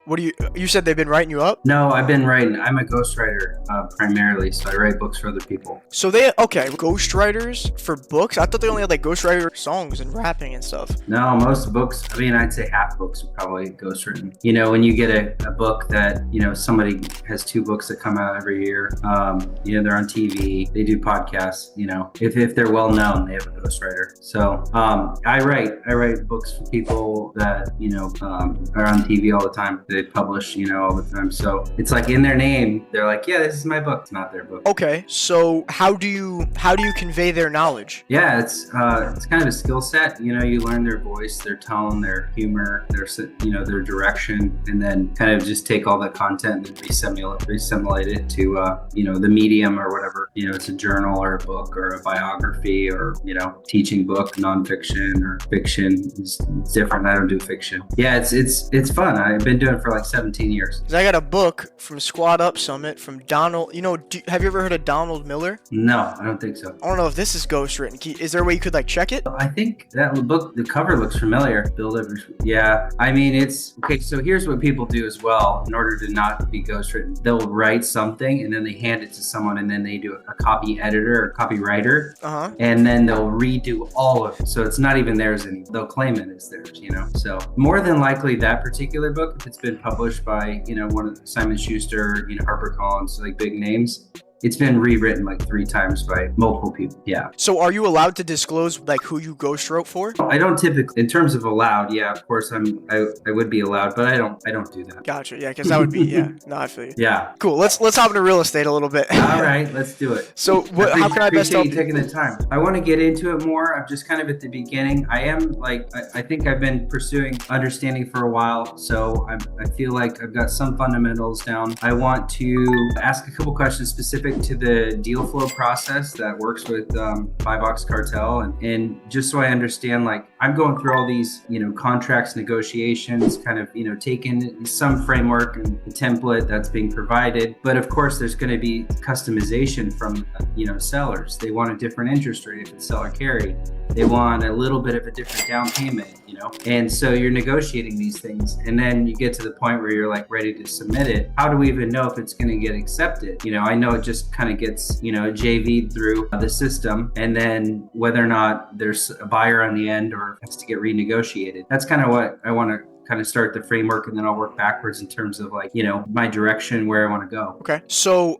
What do you said they've been writing you up? No, I've been writing. I'm a ghostwriter primarily, so I write books for other people. So okay, ghostwriters for books? I thought they only had like ghostwriter songs and rapping and stuff. No, most books, I mean, I'd say half books are probably ghostwritten. You know, when you get a book that, you know, somebody has 2 books that come out every year, you know, they're on TV, they do podcasts, you know, if they're well known, they have a ghostwriter. So I write books for people that, you know, are on TV all the time. They publish, you know, all the time. So it's like in their name, they're like, yeah, this is my book. It's not their book. Okay, so how do you convey their knowledge? Yeah, it's kind of a skill set. You know, you learn their voice, their tone, their humor, their direction, and then kind of just take all that content and resimulate it to you know, the medium or whatever. You know, it's a journal or a book or a biography or, you know, teaching book, nonfiction or fiction. It's different. I don't do fiction. Yeah, it's fun. I've been doing it for like 17 years. 'Cause I got a book from Squad Up Summit from Donald. You know, have you ever heard of Donald Miller? No, I don't think so. I don't know if this is ghostwritten. Is there a way you could like check it? I think that book, the cover looks familiar. Yeah. I mean, it's okay. So here's what people do as well. In order to not be ghostwritten, they'll write something and then they hand it to someone, and then they do a copy editor or copywriter, and then they'll redo all of it. So it's not even theirs anymore. They'll claim it as theirs, you know. So more than likely, that particular book, if it's been published by, you know, one of Simon Schuster, you know, HarperCollins, like big names, it's been rewritten like 3 times by multiple people. Yeah. So are you allowed to disclose like who you ghost wrote for? I don't typically, in terms of allowed, yeah, of course I would be allowed, but I don't do that. Gotcha. Yeah, because that would be no, I feel you. Yeah. Cool. Let's hop into real estate a little bit. All right, let's do it. So how can I best help you taking the time? I want to get into it more. I'm just kind of at the beginning. I am like, I think I've been pursuing understanding for a while, so I feel like I've got some fundamentals down. I want to ask a couple questions specific to the deal flow process that works with Buy Box Cartel, and just so I understand, like I'm going through all these, you know, contracts, negotiations, kind of, you know, taking some framework and the template that's being provided, but of course there's going to be customization from, you know, sellers. They want a different interest rate if it's seller carry. They want a little bit of a different down payment, you know, and so you're negotiating these things, and then you get to the point where you're like ready to submit it. How do we even know if it's going to get accepted? You know, I know it just kind of gets, you know, JV'd through the system, and then whether or not there's a buyer on the end or has to get renegotiated. That's kind of what I want to kind of start the framework, and then I'll work backwards in terms of like, you know, my direction, where I want to go. Okay. So,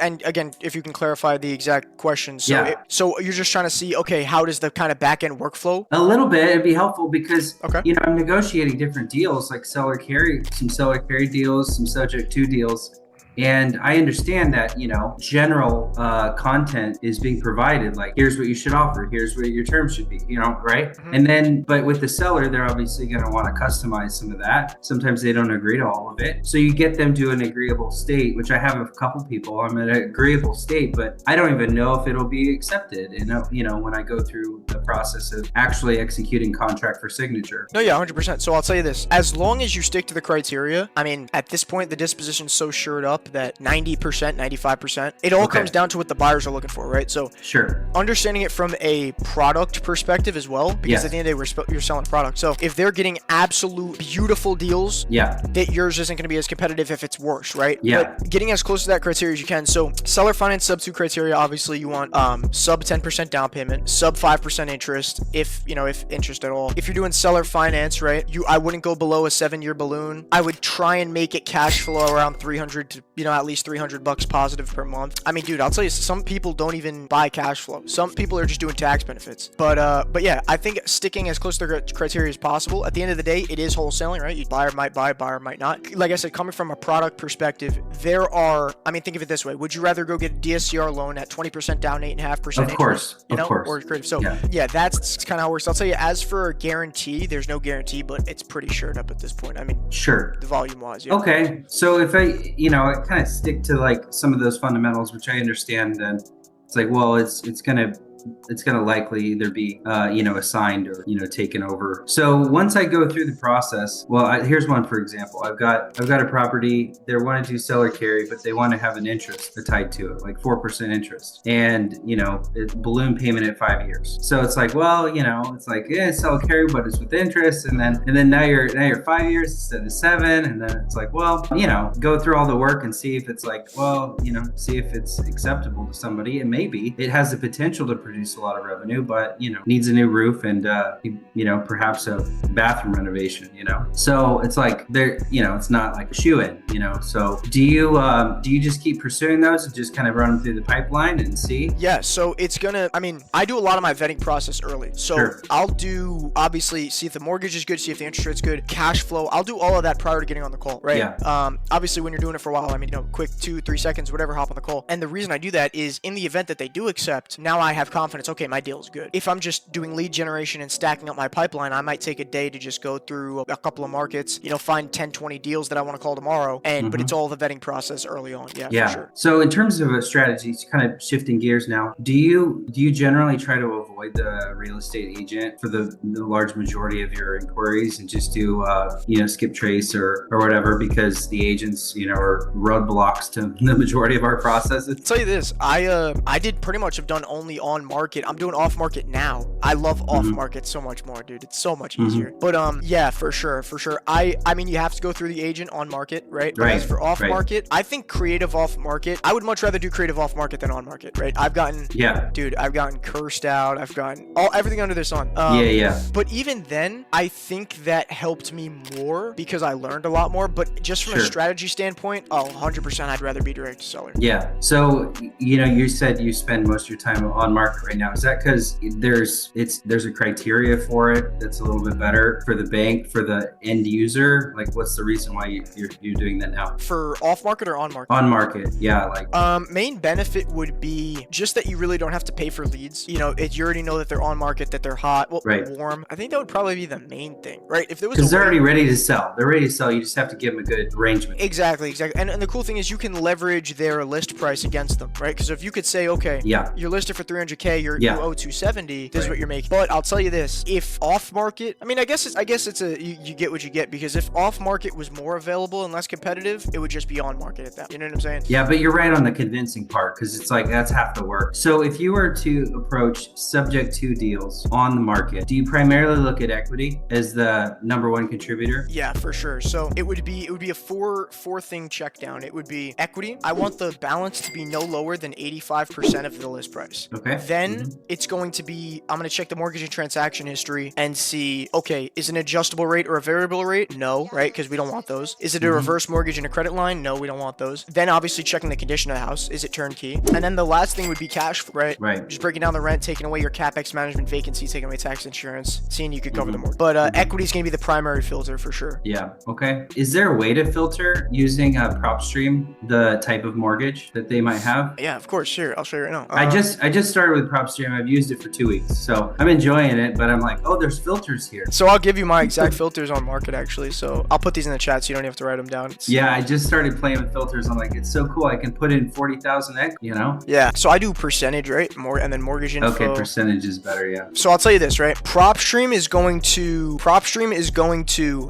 and again, if you can clarify the exact question. So, yeah. So you're just trying to see, okay, how does the kind of back end workflow? A little bit, it'd be helpful because, okay, you know, I'm negotiating different deals, like seller carry deals, some subject to deals. And I understand that, you know, general content is being provided, like here's what you should offer, here's what your terms should be, you know, right? And then, but with the seller, they're obviously going to want to customize some of that. Sometimes they don't agree to all of it. So you get them to an agreeable state, which I have a couple people. I'm at an agreeable state, but I don't even know if it'll be accepted. And, you know, when I go through the process of actually executing contract for signature. No, yeah, 100%. So I'll tell you this, as long as you stick to the criteria, I mean, at this point, the disposition's so shored up that 90%, 95%, it all comes down to what the buyers are looking for, right? So sure, understanding it from a product perspective as well, because at the end of the day, you're selling a product. So if they're getting absolute beautiful deals, that yours isn't going to be as competitive if it's worse, right? But getting as close to that criteria as you can. So seller finance sub 2 criteria, obviously you want sub 10% down payment, sub 5% interest, if interest at all. If you're doing seller finance, right, I wouldn't go below a 7-year balloon. I would try and make it cash flow around 300 to, you know, at least $300 positive per month. I mean, dude, I'll tell you, some people don't even buy cash flow. Some people are just doing tax benefits. But yeah, I think sticking as close to the criteria as possible. At the end of the day, it is wholesaling, right? Buyer might buy, buyer might not. Like I said, coming from a product perspective, I mean, think of it this way. Would you rather go get a DSCR loan at 20% down, 8.5%? Of course, you know, of course. or creative. So yeah, that's kind of how it works. I'll tell you, as for a guarantee, there's no guarantee, but it's pretty shored up at this point. I mean, sure, the volume wise. Yeah. Okay, so if I kind of stick to like some of those fundamentals, which I understand, then it's like, well, it's gonna it's going to likely either be, assigned or, taken over. So once I go through the process, here's one, for example. I've got a property. They're wanting to do seller carry, but they want to have an interest tied to it, like 4% interest, and balloon payment at 5 years. So it's like, it's like, seller carry, but it's with interest, and then now you're 5 years instead of 7, and then it's like, go through all the work and see if it's like, see if it's acceptable to somebody. And maybe it has the potential to produce a lot of revenue, but needs a new roof and perhaps a bathroom renovation. So it's like it's not like a shoe-in. So do you just keep pursuing those and just kind of run them through the pipeline and see? Yeah, so I do a lot of my vetting process early. So sure. I'll do, obviously, see if the mortgage is good, see if the interest rate's good, cash flow. I'll do all of that prior to getting on the call, right? Yeah. Obviously, when you're doing it for a while, quick 2-3 seconds, whatever, hop on the call. And the reason I do that is in the event that they do accept, now I have confidence, okay, my deal is good. If I'm just doing lead generation and stacking up my pipeline, I might take a day to just go through a couple of markets, find 10, 20 deals that I want to call tomorrow. But it's all the vetting process early on. Yeah, for sure. So in terms of a strategy, kind of shifting gears now, do you generally try to avoid the real estate agent for the large majority of your inquiries and just do, skip trace or whatever, because the agents, are roadblocks to the majority of our processes? I'll tell you this, I did pretty much have done only on market. I'm doing off market now. I love off market so much more, dude. It's so much easier. But yeah, for sure. You have to go through the agent on market, right? But as for off market, I think creative off market, I would much rather do creative off market than on market, right? I've gotten cursed out. I've gotten everything under the sun. But even then, I think that helped me more because I learned a lot more. But just from a strategy standpoint, 100%, I'd rather be direct to seller. Yeah. So, you said you spend most of your time on market right now. Is that because there's a criteria for it that's a little bit better for the bank, for the end user? Like, what's the reason why you're doing that now? For off market or on market? On market, yeah. Main benefit would be just that you really don't have to pay for leads. You already know that they're on market, that they're hot, warm. I think that would probably be the main thing, right? If there was, because they're already ready to sell. They're ready to sell. You just have to give them a good arrangement. Exactly. And the cool thing is you can leverage their list price against them, right? Because if you could say, okay, you're listed for 300K, you owe 270. This is what you're making. But I'll tell you this: if off market, I guess it's you get what you get, because if off market was more available and less competitive, it would just be on market at that. You know what I'm saying? Yeah, but you're right on the convincing part, because it's like that's half the work. So if you were to approach subject to deals on the market, do you primarily look at equity as the number one contributor? Yeah, for sure. So it would be a four thing check down. It would be equity. I want the balance to be no lower than 85% of the list price. Okay. Then it's going to be, I'm going to check the mortgage and transaction history and see, okay, is it an adjustable rate or a variable rate? No, right? Because we don't want those. Is it a reverse mortgage and a credit line? No, we don't want those. Then obviously checking the condition of the house. Is it turnkey? And then the last thing would be cash, right? Right. Just breaking down the rent, taking away your CapEx management, vacancy, taking away tax insurance, seeing you could cover the mortgage. But equity is going to be the primary filter for sure. Yeah. Okay. Is there a way to filter using PropStream the type of mortgage that they might have? Yeah, of course. Sure. I'll show you right now. I just started with PropStream. I've used it for 2 weeks, so I'm enjoying it. But I'm like, oh, there's filters here. So I'll give you my exact filters on market actually. So I'll put these in the chat so you don't have to write them down. Yeah, I just started playing with filters. I'm like, it's so cool. I can put in 40,000 X. Yeah. So I do percentage, right? More, and then mortgage info. Okay, percentage is better. Yeah. So I'll tell you this, right? PropStream is going to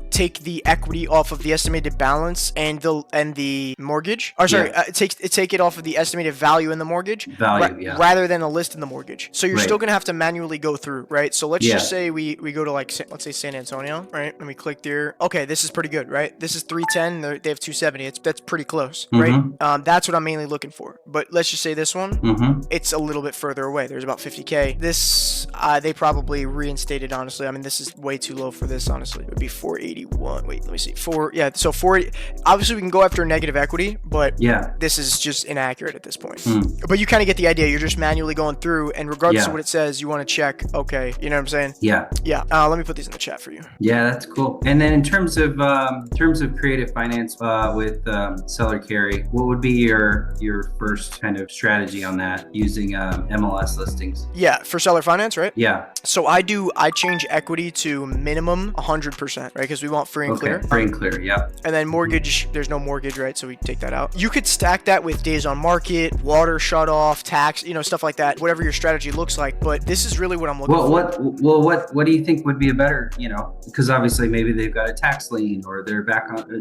take the equity off of the estimated balance and the mortgage. Or sorry, take it off of the estimated value in the mortgage. Rather than a list in the mortgage. So you're still gonna have to manually go through, right? So let's just say we go to let's say San Antonio, right? And we click there. Okay, this is pretty good, right? This is 310. They have 270. That's pretty close, right? That's what I'm mainly looking for. But let's just say this one, it's a little bit further away. There's about 50K. This they probably reinstated. Honestly, this is way too low for this. Honestly, it would be 481. Wait, let me see. So 40. Obviously, we can go after negative equity, but this is just inaccurate at this point. But you kind of get the idea. You're just manually going through, and regardless of what it says, you want to check. Okay, you know what I'm saying? Yeah. Let me put these in the chat for you. Yeah, that's cool. And then in terms of creative finance with seller carry, what would be your first kind of strategy on that using MLS listings? Yeah, for seller finance, right? Yeah. So I change equity to minimum 100%, right? Because we want free and clear. Free and clear, yeah. And then mortgage, there's no mortgage, right? So we take that out. You could stack that with days on market, water shut off, tax, stuff like that. Whatever whatever your strategy looks like. But this is really what I'm looking for. What do you think would be a better, because obviously maybe they've got a tax lien or they're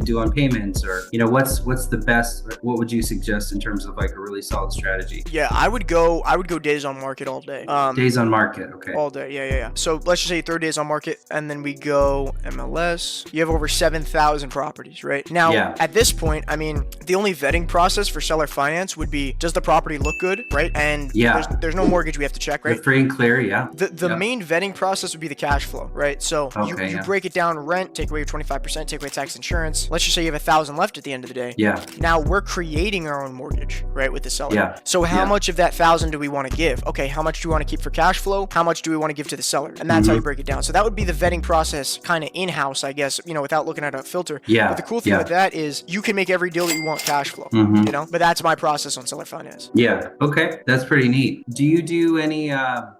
due on payments, or, what's the best, what would you suggest in terms of like a really solid strategy? Yeah, I would go days on market all day. Days on market. Okay. All day. Yeah. So let's just say 30 days on market, and then we go MLS. You have over 7,000 properties, right? Now, at this point, I mean, the only vetting process for seller finance would be, does the property look good, right? And there's no mortgage we have to check, right? They're free and clear, yeah. The main vetting process would be the cash flow, right? So you break it down: rent, take away your 25%, take away tax, insurance. Let's just say you have 1,000 left at the end of the day. Yeah. Now we're creating our own mortgage, right, with the seller. Yeah. So how much of that 1,000 do we want to give? Okay, how much do we want to keep for cash flow? How much do we want to give to the seller? And that's how you break it down. So that would be the vetting process, kind of in-house, I guess, without looking at a filter. Yeah. But the cool thing with that is you can make every deal that you want cash flow, but that's my process on seller finance. Yeah. Okay. That's pretty neat. Do you do any,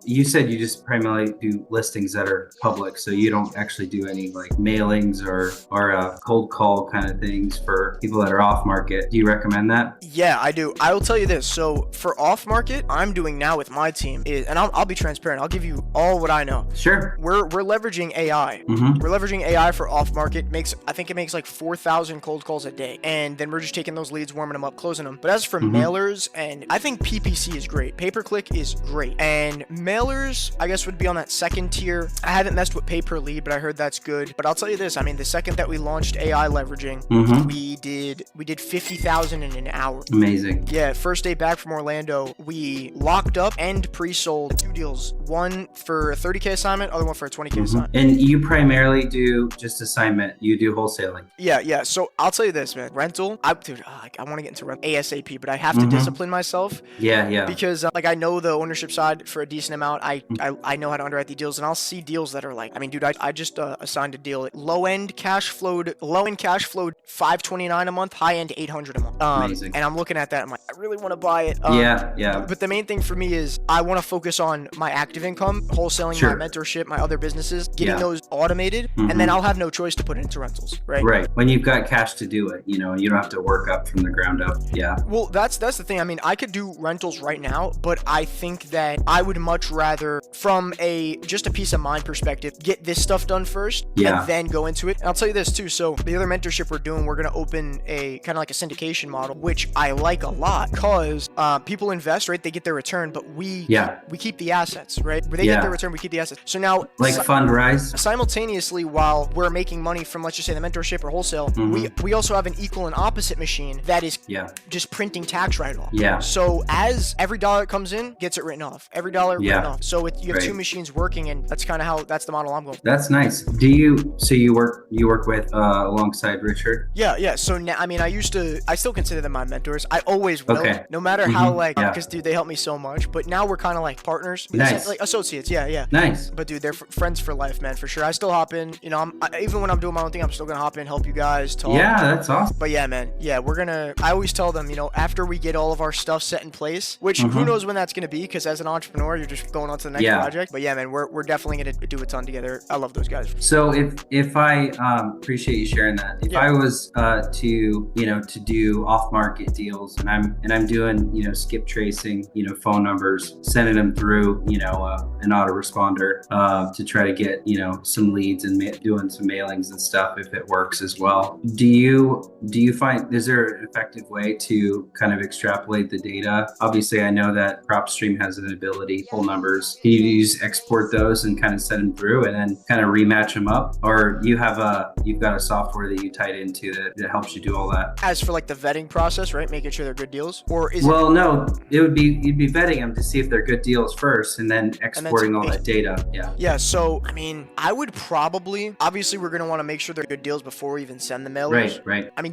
you said you just primarily do listings that are public, so you don't actually do any like mailings or cold call kind of things for people that are off market. Do you recommend that? Yeah, I do. I will tell you this. So for off market, I'm doing now with my team is, and I'll be transparent. I'll give you all what I know. Sure. We're leveraging AI. We're leveraging AI for off market. I think it makes like 4,000 cold calls a day, and then we're just taking those leads, warming them up, closing them. But as for mailers, and I think PPC is great. Pay-per-click is great, and mailers, I guess, would be on that second tier. I haven't messed with pay-per-lead, but I heard that's good. But I'll tell you this. I mean, the second that we launched AI leveraging, we did 50,000 in an hour. Amazing. Yeah, first day back from Orlando, we locked up and pre-sold 2 deals. One for a 30K assignment, other one for a 20K assignment. And you primarily do just assignment. You do wholesaling. Yeah. So I'll tell you this, man. Rental, I want to get into rental ASAP, but I have to discipline myself. Yeah. Because I know the ownership side for a decent amount. I know how to underwrite the deals, and I'll see deals that are like, I mean, dude, I just assigned a deal. Low end cash flowed 529 a month, high end 800 a month. Amazing. And I'm looking at that. I'm like, I really want to buy it. Yeah. But the main thing for me is I want to focus on my active income, wholesaling, my mentorship, my other businesses, getting those automated, and then I'll have no choice to put it into rentals, right? Right. When you've got cash to do it, you don't have to work up from the ground up. Yeah. Well, that's the thing. I mean, I could do rentals right now, but I think that I would much rather, from just a peace of mind perspective, get this stuff done first and then go into it. And I'll tell you this too. So the other mentorship we're doing, we're going to open a kind of like a syndication model, which I like a lot because people invest, right? They get their return, but we keep the assets, right? Where they get their return, we keep the assets. So now, like Fundrise, simultaneously, while we're making money from, let's just say, the mentorship or wholesale, we also have an equal and opposite machine that is just printing tax write-off. Yeah. So as every dollar that comes in gets it written off, every dollar written off. So you have two machines working, and that's kind of that's the model I'm going. That's nice. You work with alongside Richard? Yeah. So now, I mean, I still consider them my mentors. I always will, no matter how because dude, they help me so much. But now we're kind of like partners, like associates. Yeah. Nice. But dude, they're friends for life, man, for sure. I still hop in. Even when I'm doing my own thing, I'm still gonna hop in, help you guys talk. Yeah, that's awesome. But yeah, man. Yeah, I always tell them, after we get all of our stuff set in place, which who knows when that's gonna be, because as an entrepreneur, you're just going on to the next project. But yeah, man, we're definitely gonna do a ton together. I love those guys. So if I appreciate you sharing that. If I was to do off market deals, and I'm doing skip tracing, phone numbers, sending them through an autoresponder to try to get some leads and doing some mailings and stuff if it works as well. Do you find, is there an effective way to kind of extrapolate the data? Obviously, I know that PropStream has an ability, pull numbers. Can you export those and kind of send them through and then kind of rematch them up? Or you've got a software that you tied into that helps you do all that? As for like the vetting process, right? Making sure they're good deals? Or is no, you'd be vetting them to see if they're good deals first and then exporting all that data. Yeah. So, I mean, I would probably, obviously we're going to want to make sure they're good deals before we even send the mailers. Right. I mean,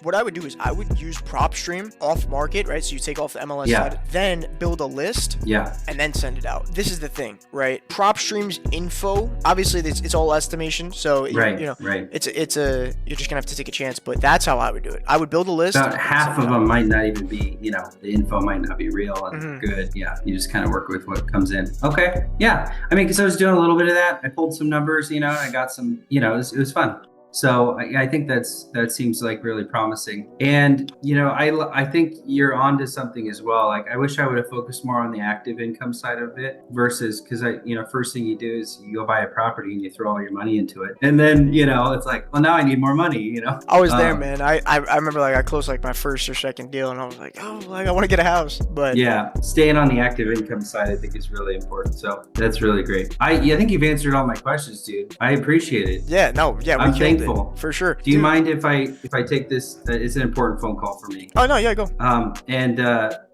what I would do is I would use PropStream off market, right? So you take off the MLS side, then build a list and then send it out. This is the thing, right? PropStream's info, obviously it's all estimation. So, it's you're just going to have to take a chance, but that's how I would do it. I would build a list. About half of them might not even be, the info might not be real and good. Yeah. You just kind of work with what comes in. Okay. Yeah. I mean, because I was doing a little bit of that. I pulled some numbers, and I got some, it was fun. So I think that seems like really promising. And, you know, I think you're onto something as well. Like, I wish I would have focused more on the active income side of it versus, because first thing you do is you go buy a property and you throw all your money into it. And then, you know, it's like, well, now I need more money, you know? I was there, man. I remember like I closed like my first or second deal and I was like, oh, like I want to get a house. But yeah, staying on the active income side, I think is really important. So that's really great. I think you've answered all my questions, dude. I appreciate it. Yeah, no, yeah, I'm thankful for sure. Do you mind if I take this? It's an important phone call for me. Oh no, yeah, go.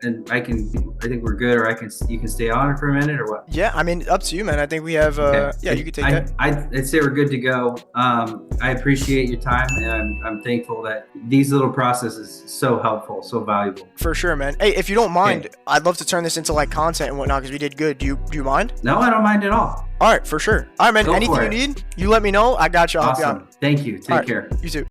And I think we're good, or you can stay on it for a minute, or what? Yeah, I mean, up to you, man. I think we have. Okay. Yeah, you can take that. I'd say we're good to go. I appreciate your time, and I'm thankful that these little processes so helpful, so valuable. For sure, man. Hey, if you don't mind, I'd love to turn this into like content and whatnot because we did good. Do you mind? No, I don't mind at all. All right, for sure. All right, man. Anything you need, you let me know. I got you. I'll help you out. Thank you. Take care. You too.